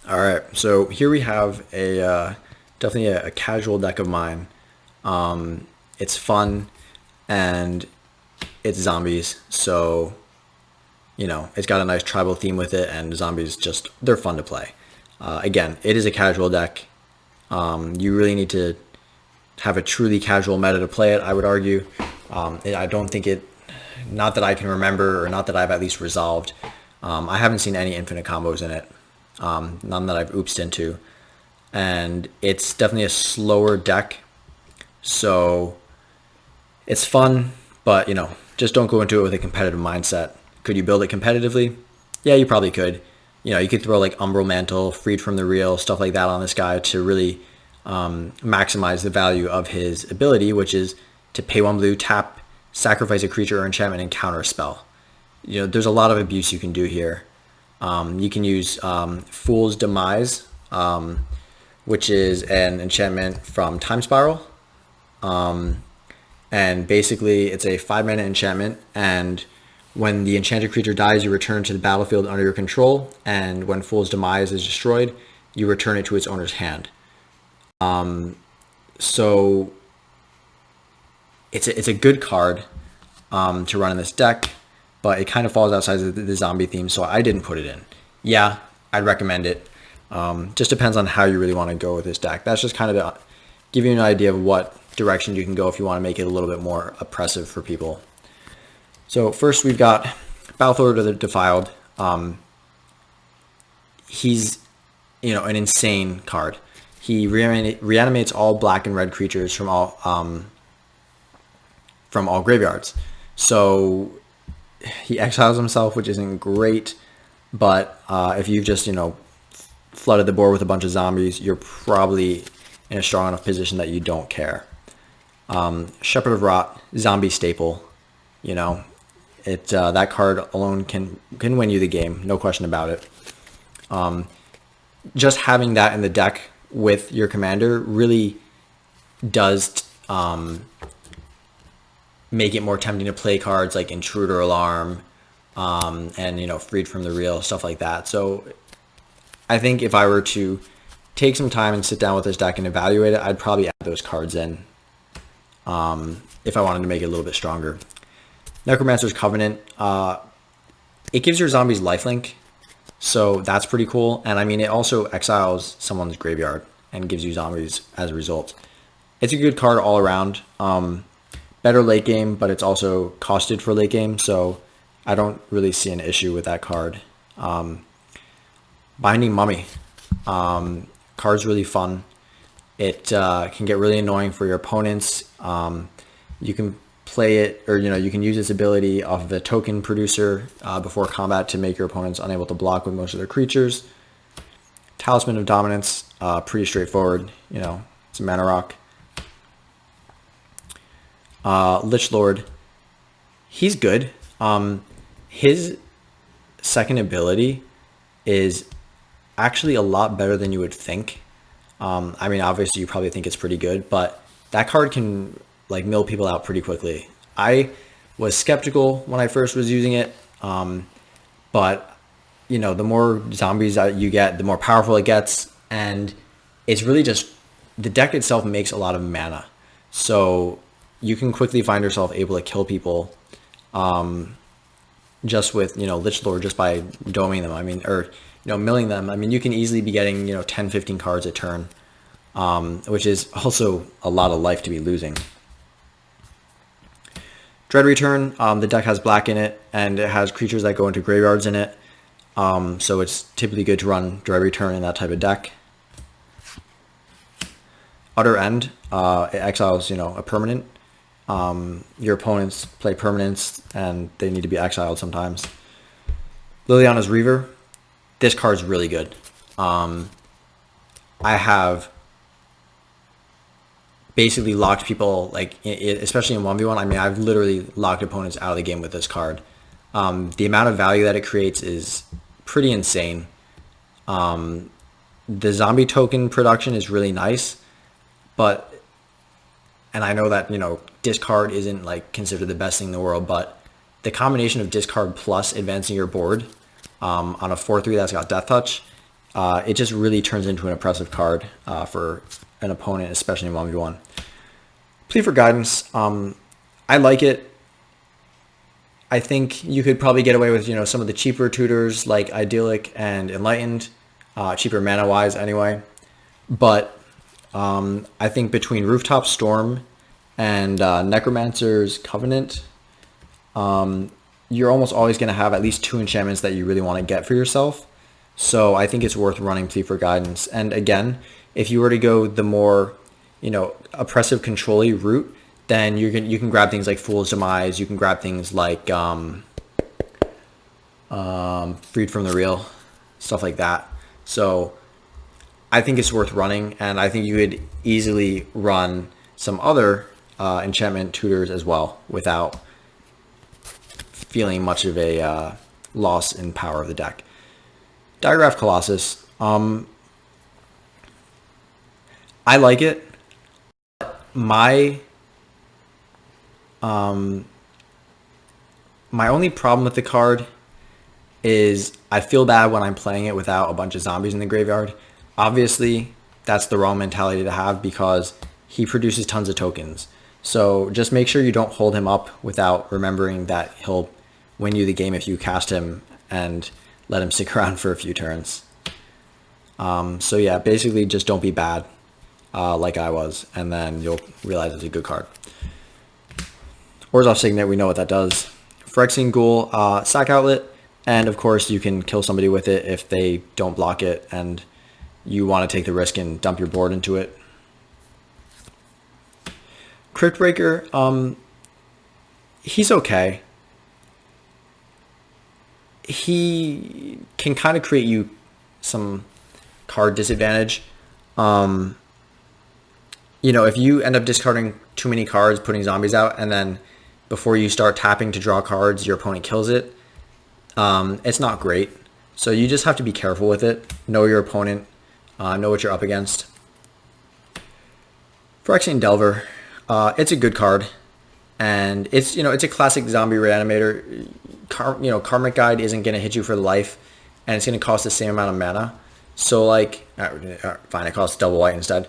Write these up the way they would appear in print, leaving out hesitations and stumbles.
All right, so here we have a definitely a casual deck of mine. It's fun and it's zombies, so it's got a nice tribal theme with it, and zombies just they're fun to play. Again, it is a casual deck. You really need to have a truly casual meta to play it, I would argue. I don't think it, not that I can remember, or not that I've at least resolved. I haven't seen any infinite combos in it, none that I've oopsed into. And it's definitely a slower deck, so it's fun, but just don't go into it with a competitive mindset. Could you build it competitively? Yeah, you probably could. You could throw like Umbral Mantle, Freed from the Real, stuff like that on this guy to really maximize the value of his ability, which is to pay 1 blue, tap, sacrifice a creature or enchantment, and counter a spell. There's a lot of abuse you can do here. You can use Fool's Demise, which is an enchantment from Time Spiral. And basically, it's a 5-mana enchantment, and when the enchanted creature dies, you return to the battlefield under your control, and when Fool's Demise is destroyed, you return it to its owner's hand. So it's a good card to run in this deck, but it kind of falls outside of the zombie theme, so I didn't put it in. Yeah, I'd recommend it. Just depends on how you really want to go with this deck. That's just kind of to give you an idea of what direction you can go if you want to make it a little bit more oppressive for people. So first we've got Battlethorn of the Defiled. He's an insane card. He reanimates all black and red creatures from all graveyards. So he exiles himself, which isn't great, but if you've just flooded the board with a bunch of zombies, you're probably in a strong enough position that you don't care. Shepherd of Rot, zombie staple. That card alone can win you the game, no question about it. Just having that in the deck with your commander really does make it more tempting to play cards like Intruder Alarm, and Freed from the Real, stuff like that. So I think if I were to take some time and sit down with this deck and evaluate it, I'd probably add those cards in if I wanted to make it a little bit stronger. Necromancer's Covenant, it gives your zombies lifelink, so that's pretty cool. And I mean, it also exiles someone's graveyard and gives you zombies as a result. It's a good card all around. Better late game, but it's also costed for late game, so I don't really see an issue with that card. Binding Mummy. Card's really fun. It can get really annoying for your opponents. You can play it, or you can use its ability off of the token producer before combat to make your opponents unable to block with most of their creatures. Talisman of Dominance, pretty straightforward. It's a mana rock. Lich Lord, he's good. His second ability is actually a lot better than you would think. I mean, obviously you probably think it's pretty good, but that card can mill people out pretty quickly. I was skeptical when I first was using it, but the more zombies that you get, the more powerful it gets, and it's really just the deck itself makes a lot of mana, so you can quickly find yourself able to kill people just with Lich Lord, just by doming them. I mean, or milling them. I mean, you can easily be getting 10-15 cards a turn, which is also a lot of life to be losing. Dread Return, the deck has black in it, and it has creatures that go into graveyards in it, so it's typically good to run Dread Return in that type of deck. Utter End, it exiles a permanent. Your opponents play permanents, and they need to be exiled sometimes. Liliana's Reaver, this card's really good. I have basically locked people, especially in 1v1. I mean, I've literally locked opponents out of the game with this card. The amount of value that it creates is pretty insane. The zombie token production is really nice, and I know that, discard isn't considered the best thing in the world, but the combination of discard plus advancing your board on a 4/3 that's got Death Touch, it just really turns into an oppressive card for an opponent, especially in 1v1. Plea for Guidance, I like it. I think you could probably get away with, some of the cheaper tutors like Idyllic and Enlightened, cheaper mana-wise anyway. But I think between Rooftop Storm and Necromancer's Covenant, you're almost always going to have at least 2 enchantments that you really want to get for yourself. So I think it's worth running Plea for Guidance. And again, if you were to go the more, oppressive control-y route, then you can grab things like Fool's Demise. You can grab things like Freed from the Real, stuff like that. So I think it's worth running, and I think you could easily run some other enchantment tutors as well without feeling much of a loss in power of the deck. Digraph Colossus. I like it. My only problem with the card is I feel bad when I'm playing it without a bunch of zombies in the graveyard. Obviously, that's the wrong mentality to have because he produces tons of tokens. So just make sure you don't hold him up without remembering that he'll win you the game if you cast him and let him stick around for a few turns. So yeah, basically just don't be bad like I was, and then you'll realize it's a good card. Orzhov Signet, we know what that does. Phyrexian Ghoul, sack outlet, and of course you can kill somebody with it if they don't block it and you want to take the risk and dump your board into it. Cryptbreaker, he's okay. He can kind of create you some card disadvantage. If you end up discarding too many cards, putting zombies out, and then before you start tapping to draw cards, your opponent kills it, it's not great. So you just have to be careful with it. Know your opponent. Know what you're up against. Phyrexian Delver, it's a good card, and it's a classic zombie reanimator. Karmic Guide isn't going to hit you for life, and it's going to cost the same amount of mana. So fine, it costs double white instead.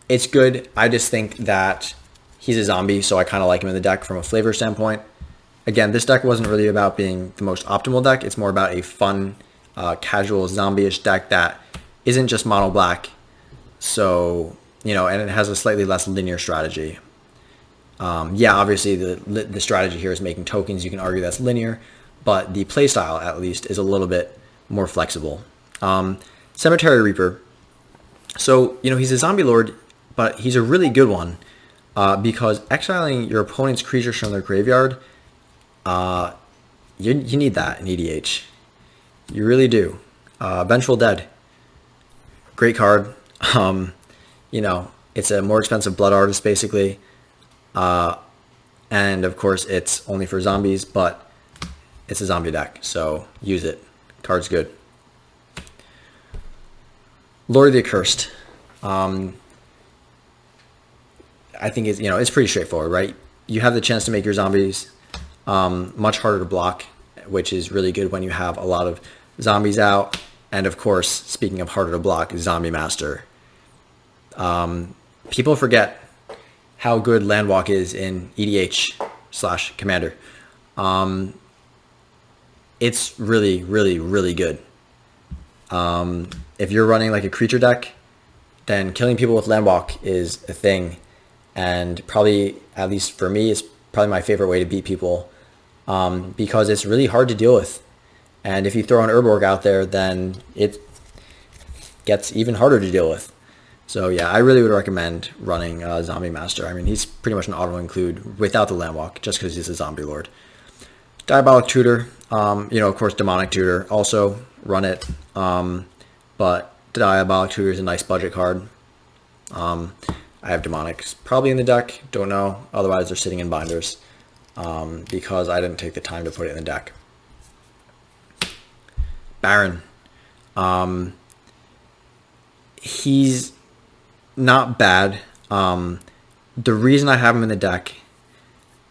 It's good. I just think that he's a zombie, so I kind of like him in the deck from a flavor standpoint. Again, this deck wasn't really about being the most optimal deck. It's more about a fun, casual zombie-ish deck that isn't just mono black. So, and it has a slightly less linear strategy. Obviously the strategy here is making tokens. You can argue that's linear, but the playstyle at least is a little bit more flexible. Cemetery Reaper. So, he's a zombie lord, but he's a really good one because exiling your opponent's creatures from their graveyard, you need that in EDH. You really do. Vengeful Dead. Great card. It's a more expensive Blood Artist, basically. And, of course, it's only for zombies, but it's a zombie deck, so use it. Card's good. Lord of the Accursed. I think it's pretty straightforward, right? You have the chance to make your zombies much harder to block, which is really good when you have a lot of zombies out. And of course, speaking of harder to block, Zombie Master. People forget how good Landwalk is in EDH/Commander. It's really, really, really good. If you're running like a creature deck, then killing people with Landwalk is a thing. And probably, at least for me, it's probably my favorite way to beat people because it's really hard to deal with. And if you throw an Urborg out there, then it gets even harder to deal with. So yeah, I really would recommend running Zombie Master. I mean, he's pretty much an auto-include without the Landwalk, just because he's a zombie lord. Diabolic Tutor, of course, Demonic Tutor, also run it. But Diabolic Tutor is a nice budget card. I have Demonics probably in the deck, don't know. Otherwise, they're sitting in binders because I didn't take the time to put it in the deck. Baron. He's not bad. The reason I have him in the deck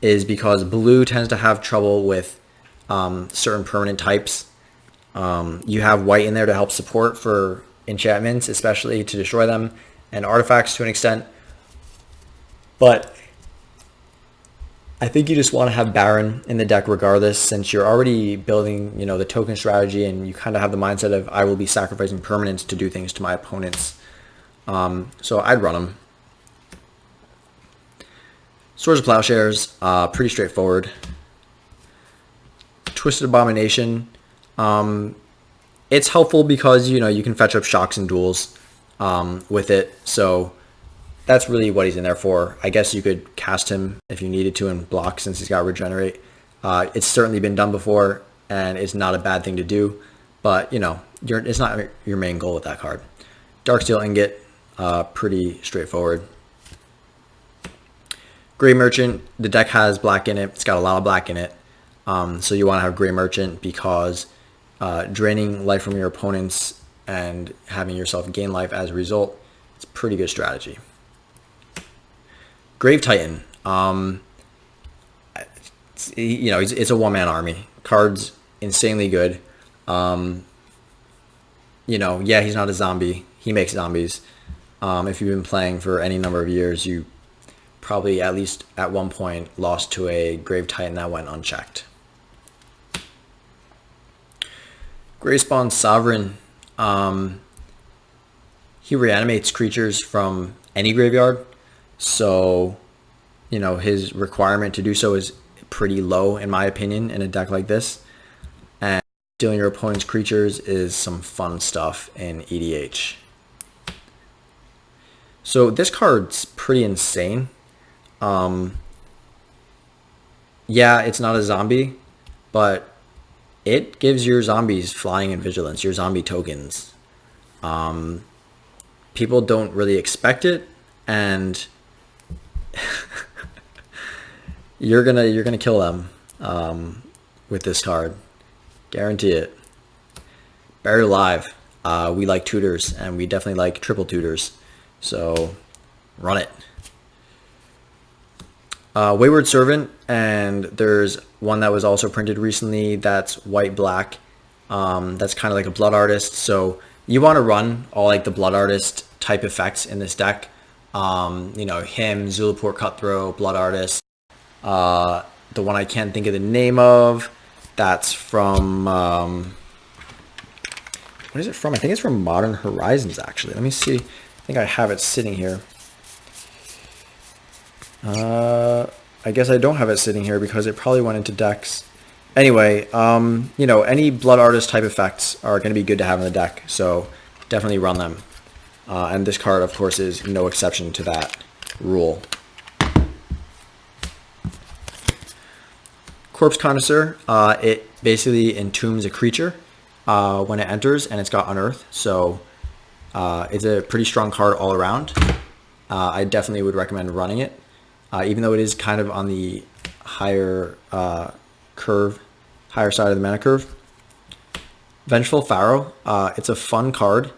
is because blue tends to have trouble with certain permanent types. You have white in there to help support for enchantments, especially to destroy them, and artifacts to an extent. But I think you just want to have Baron in the deck regardless, since you're already building, the token strategy, and you kind of have the mindset of I will be sacrificing permanents to do things to my opponents. So I'd run them. Swords of Plowshares, pretty straightforward. Twisted Abomination, it's helpful because you can fetch up shocks and duels with it. So that's really what he's in there for. I guess you could cast him if you needed to and block, since he's got Regenerate. It's certainly been done before, and it's not a bad thing to do. But it's not your main goal with that card. Darksteel Ingot, pretty straightforward. Gray Merchant, the deck has black in it. It's got a lot of black in it. So you want to have Gray Merchant because draining life from your opponents and having yourself gain life as a result, it's a pretty good strategy. Grave Titan, it's a one-man army. Card's insanely good. Yeah, he's not a zombie. He makes zombies. If you've been playing for any number of years, you probably at least at one point lost to a Grave Titan that went unchecked. Greyspawn Sovereign, he reanimates creatures from any graveyard, so his requirement to do so is pretty low in my opinion in a deck like this, and stealing your opponent's creatures is some fun stuff in EDH. So this card's pretty insane. Yeah, it's not a zombie, but it gives your zombies flying and vigilance, your zombie tokens. People don't really expect it, and you're gonna kill them with this card, guarantee it. Buried Alive, we like tutors, and we definitely like triple tutors, so run it. Wayward Servant, and there's one that was also printed recently that's white-black. That's kind of like a Blood Artist, so you want to run all like the Blood Artist type effects in this deck. Him, Zulaport Cutthroat, Blood Artist. The one I can't think of the name of, that's from, what is it from? I think it's from Modern Horizons, actually. Let me see. I think I have it sitting here. I guess I don't have it sitting here because it probably went into decks. Anyway, any Blood Artist type effects are going to be good to have in the deck, so definitely run them. And this card, of course, is no exception to that rule. Corpse Connoisseur, it basically entombs a creature when it enters, and it's got Unearth, so it's a pretty strong card all around. I definitely would recommend running it. Even though it is kind of on the higher side of the mana curve. Vengeful Pharaoh, it's a fun card.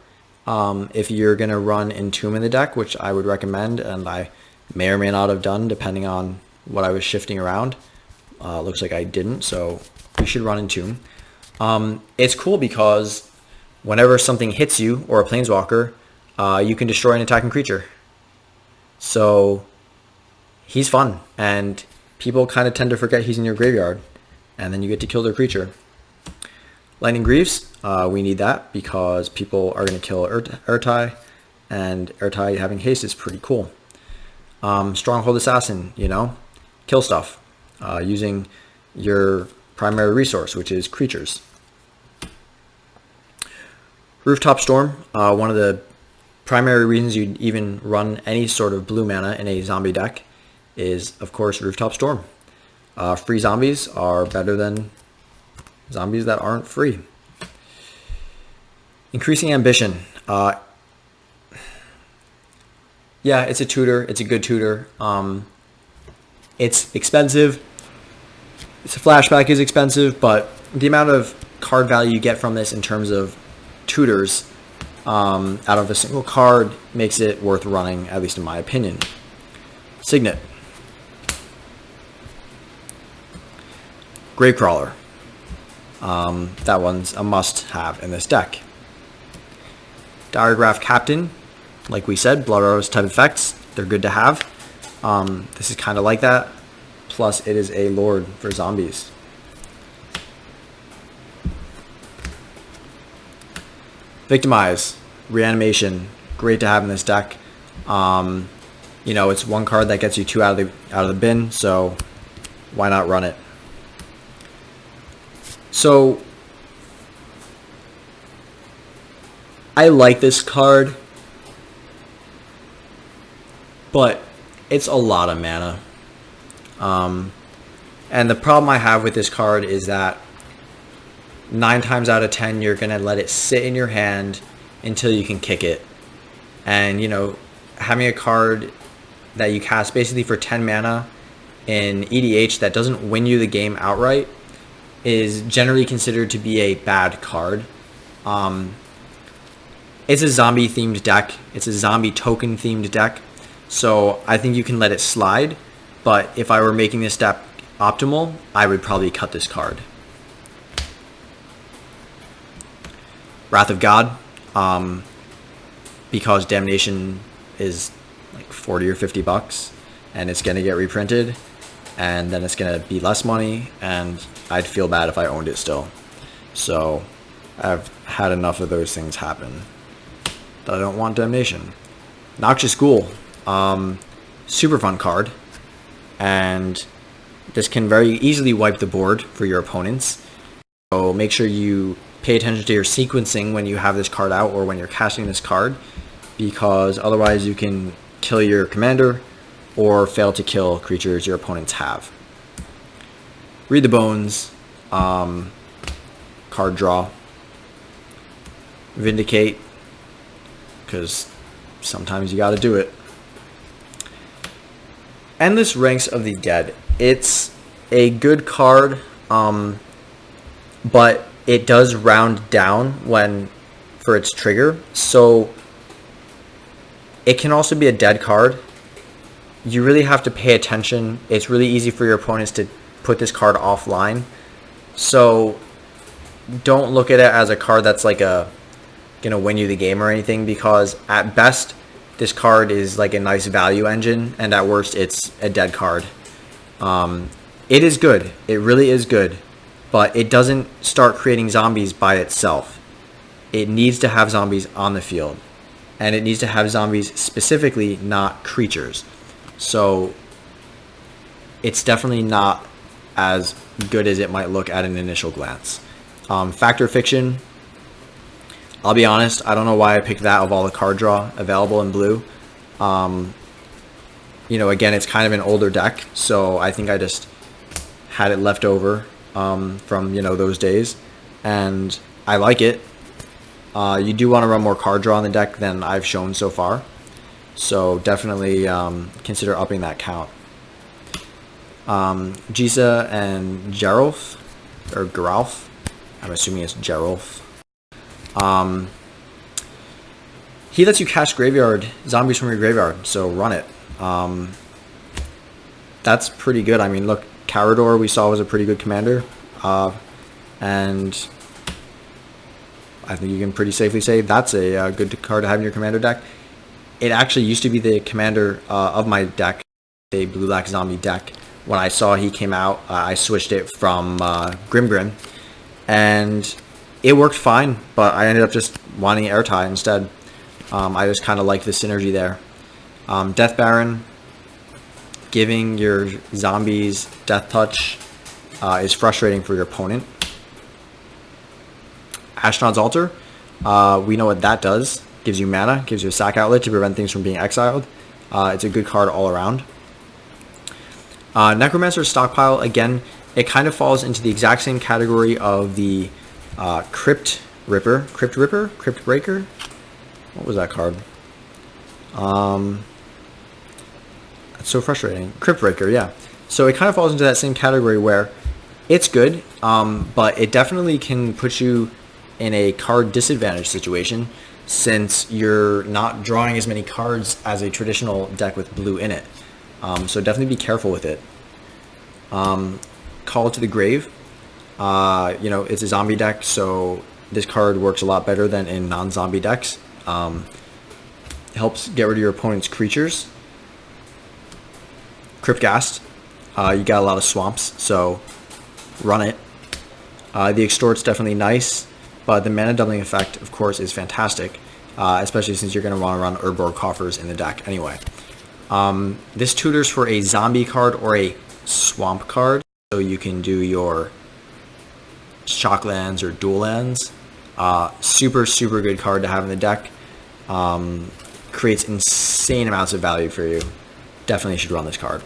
If you're going to run Entomb in the deck, which I would recommend, and I may or may not have done depending on what I was shifting around. Looks like I didn't, so you should run Entomb. It's cool because whenever something hits you, or a Planeswalker, you can destroy an attacking creature. So he's fun, and people kind of tend to forget he's in your graveyard, and then you get to kill their creature. Lightning Greaves, we need that because people are going to kill Ertai, and Ertai having haste is pretty cool. Stronghold Assassin, kill stuff using your primary resource, which is creatures. Rooftop Storm, one of the primary reasons you'd even run any sort of blue mana in a zombie deck is, of course, Rooftop Storm. Free zombies are better than zombies that aren't free. Increasing Ambition. Yeah, it's a tutor. It's a good tutor. It's expensive. It's a flashback is expensive, but the amount of card value you get from this in terms of tutors out of a single card makes it worth running, at least in my opinion. Signet. Gravecrawler. That one's a must-have in this deck. Diregraph Captain, like we said, Blood Arrows type effects, they're good to have. This is kind of like that, plus it is a Lord for zombies. Victimize, Reanimation, great to have in this deck. You know, it's one card that gets you 2 out of the bin, so why not run it? So I like this card, but it's a lot of mana. And the problem I have with this card is that 9 times out of 10 you're gonna let it sit in your hand until you can kick it. And you know, having a card that you cast basically for 10 mana in EDH that doesn't win you the game outright is generally considered to be a bad card. It's a zombie themed deck. It's a zombie token themed deck. So I think you can let it slide, but if I were making this deck optimal, I would probably cut this card. Wrath of God, because Damnation is like 40 or 50 bucks and it's gonna get reprinted, and then it's gonna be less money, and I'd feel bad if I owned it still. So I've had enough of those things happen that I don't want Damnation. Noxious Ghoul, super fun card, and this can very easily wipe the board for your opponents. So make sure you pay attention to your sequencing when you have this card out or when you're casting this card, because otherwise you can kill your commander or fail to kill creatures your opponents have. Read the Bones, card draw. Vindicate, because sometimes you gotta do it. Endless Ranks of the Dead. It's a good card, but it does round down for its trigger, so it can also be a dead card. You really have to pay attention. It's really easy for your opponents to put this card offline, so don't look at it as a card that's like gonna win you the game or anything, because at best this card is like a nice value engine, and at worst it's a dead card. It is good, it really is good, but it doesn't start creating zombies by itself. It needs to have zombies on the field, and it needs to have zombies specifically, not creatures. So it's definitely not as good as it might look at an initial glance. Factor Fiction, I'll be honest, I don't know why I picked that of all the card draw available in blue. You know, again, it's kind of an older deck, so I think I just had it left over from, you know, those days, and I like it. You do want to run more card draw in the deck than I've shown so far, so definitely consider upping that count. Jisa and Geralf, or Geralf, I'm assuming it's Geralf. He lets you cast graveyard zombies from your graveyard, so run it. That's pretty good. I mean, look, Carador we saw was a pretty good commander, and I think you can pretty safely say that's a good card to have in your commander deck. It actually used to be the commander of my deck, a blue-black zombie deck. When I saw he came out, I switched it from Grim, and it worked fine, but I ended up just wanting Ertai instead. I just kind of like the synergy there. Death Baron, giving your zombies Death Touch is frustrating for your opponent. Ashnod's Altar, we know what that does. Gives you mana, gives you a sack outlet to prevent things from being exiled. It's a good card all around. Necromancer's Stockpile, again, it kind of falls into the exact same category of the Crypt Breaker. What was that card? It's so frustrating. Crypt Breaker, yeah. So it kind of falls into that same category where it's good, but it definitely can put you in a card disadvantage situation, since you're not drawing as many cards as a traditional deck with blue in it. So definitely be careful with it. Call to the Grave. You know, it's a zombie deck, so this card works a lot better than in non-zombie decks. Helps get rid of your opponent's creatures. Cryptghast. You got a lot of swamps, so run it. The Extort's definitely nice, but the mana doubling effect, of course, is fantastic, especially since you're going to want to run Urborg Coffers in the deck anyway. This tutors for a zombie card or a swamp card, so you can do your shock lands or dual lands. Super, super good card to have in the deck. Creates insane amounts of value for you. Definitely should run this card.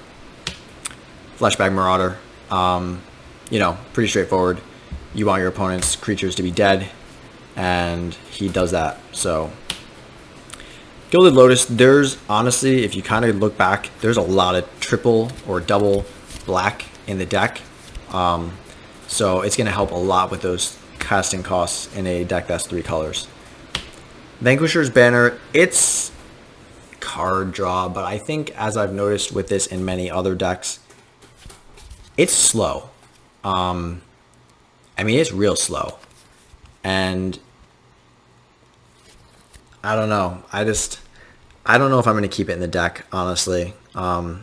Fleshbag Marauder. You know, pretty straightforward. You want your opponent's creatures to be dead, and he does that. So, Gilded Lotus, there's honestly, if you kind of look back, there's a lot of triple or double black in the deck. So it's going to help a lot with those casting costs in a deck that's 3 colors. Vanquisher's Banner, it's card draw, but I think, as I've noticed with this in many other decks, it's slow. I mean, it's real slow. And I don't know. I don't know if I'm going to keep it in the deck, honestly. I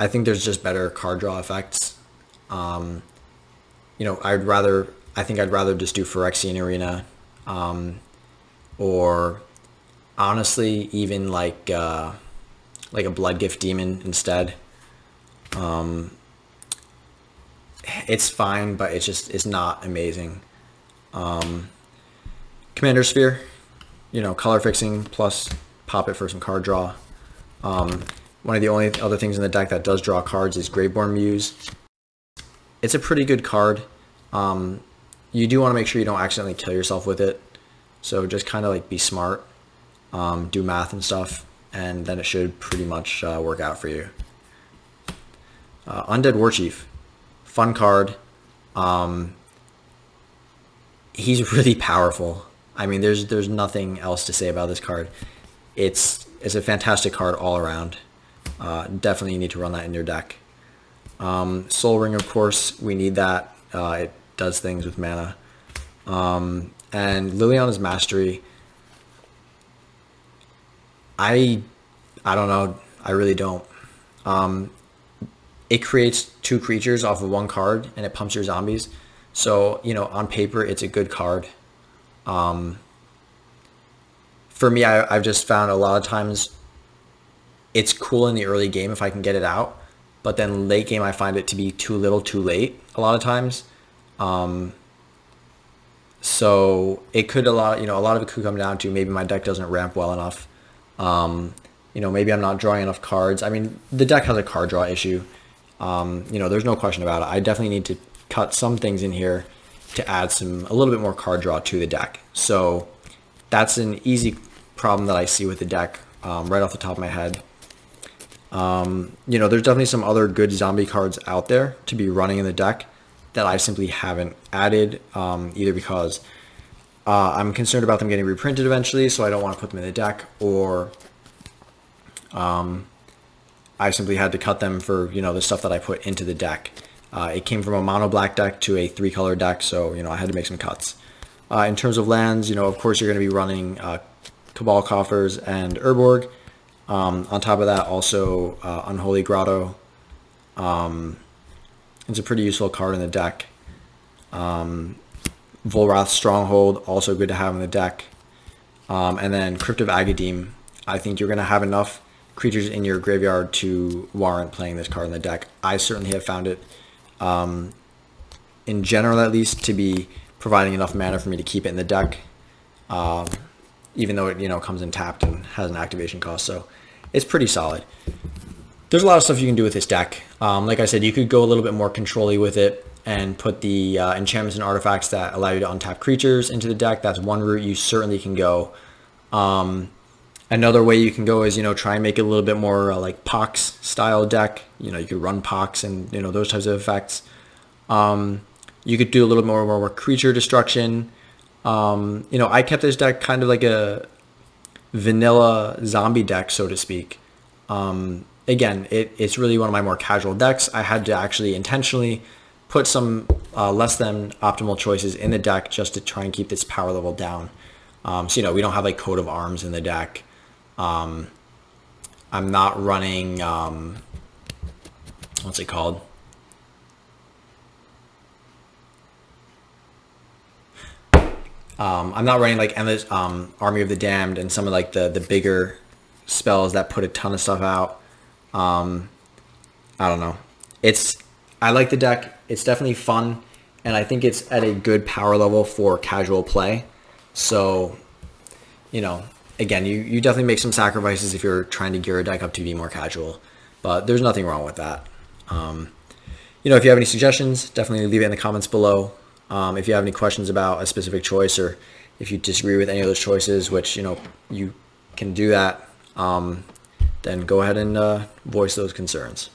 think there's just better card draw effects. You know, I think I'd rather just do Phyrexian Arena, or honestly, even like a Bloodgift Demon instead. It's fine, but it's not amazing. Commander Sphere, you know, color fixing plus pop it for some card draw. One of the only other things in the deck that does draw cards is Graveborn Muse. It's a pretty good card. You do want to make sure you don't accidentally kill yourself with it. So just kind of like be smart, do math and stuff, and then it should pretty much work out for you. Undead Warchief, fun card. He's really powerful. I mean, there's nothing else to say about this card. It's a fantastic card all around. Definitely you need to run that in your deck. Soul Ring, of course, we need that. It does things with mana. And Liliana's Mastery, I don't know. I really don't. It creates 2 creatures off of 1 card, and it pumps your zombies. So, you know, on paper, it's a good card. For me, I've just found a lot of times it's cool in the early game if I can get it out, but then late game I find it to be too little too late a lot of times. So it could a lot of it could come down to maybe my deck doesn't ramp well enough. You know, maybe I'm not drawing enough cards. I mean, the deck has a card draw issue. You know, there's no question about it. I definitely need to cut some things in here to add a little bit more card draw to the deck. So that's an easy problem that I see with the deck, right off the top of my head. You know, there's definitely some other good zombie cards out there to be running in the deck that I simply haven't added, either because I'm concerned about them getting reprinted eventually, so I don't want to put them in the deck, or I simply had to cut them for, you know, the stuff that I put into the deck. It came from a mono black deck to a 3-color deck, so, you know, I had to make some cuts. In terms of lands, you know, of course you're going to be running Cabal Coffers and Urborg. On top of that, also Unholy Grotto. It's a pretty useful card in the deck. Volrath's Stronghold, also good to have in the deck. And then Crypt of Agadim. I think you're going to have enough creatures in your graveyard to warrant playing this card in the deck. I certainly have found it, in general at least, to be providing enough mana for me to keep it in the deck, even though it, you know, comes in tapped and has an activation cost. So it's pretty solid. There's a lot of stuff you can do with this deck. Like I said, you could go a little bit more control-y with it and put the enchantments and artifacts that allow you to untap creatures into the deck. That's one route you certainly can go. Another way you can go is, you know, try and make it a little bit more like Pox style deck. You know, you could run Pox and, you know, those types of effects. You could do a little more creature destruction. You know, I kept this deck kind of like a vanilla zombie deck, so to speak. Again, it's really one of my more casual decks. I had to actually intentionally put some less than optimal choices in the deck just to try and keep this power level down. So, you know, we don't have like Coat of Arms in the deck. I'm not running, what's it called? I'm not running like Endless Army of the Damned and some of like the bigger spells that put a ton of stuff out. I don't know. I like the deck. It's definitely fun, and I think it's at a good power level for casual play. So, you know, again, you definitely make some sacrifices if you're trying to gear a deck up to be more casual, but there's nothing wrong with that. You know, if you have any suggestions, definitely leave it in the comments below. If you have any questions about a specific choice, or if you disagree with any of those choices, which, you know, you can do that, then go ahead and voice those concerns.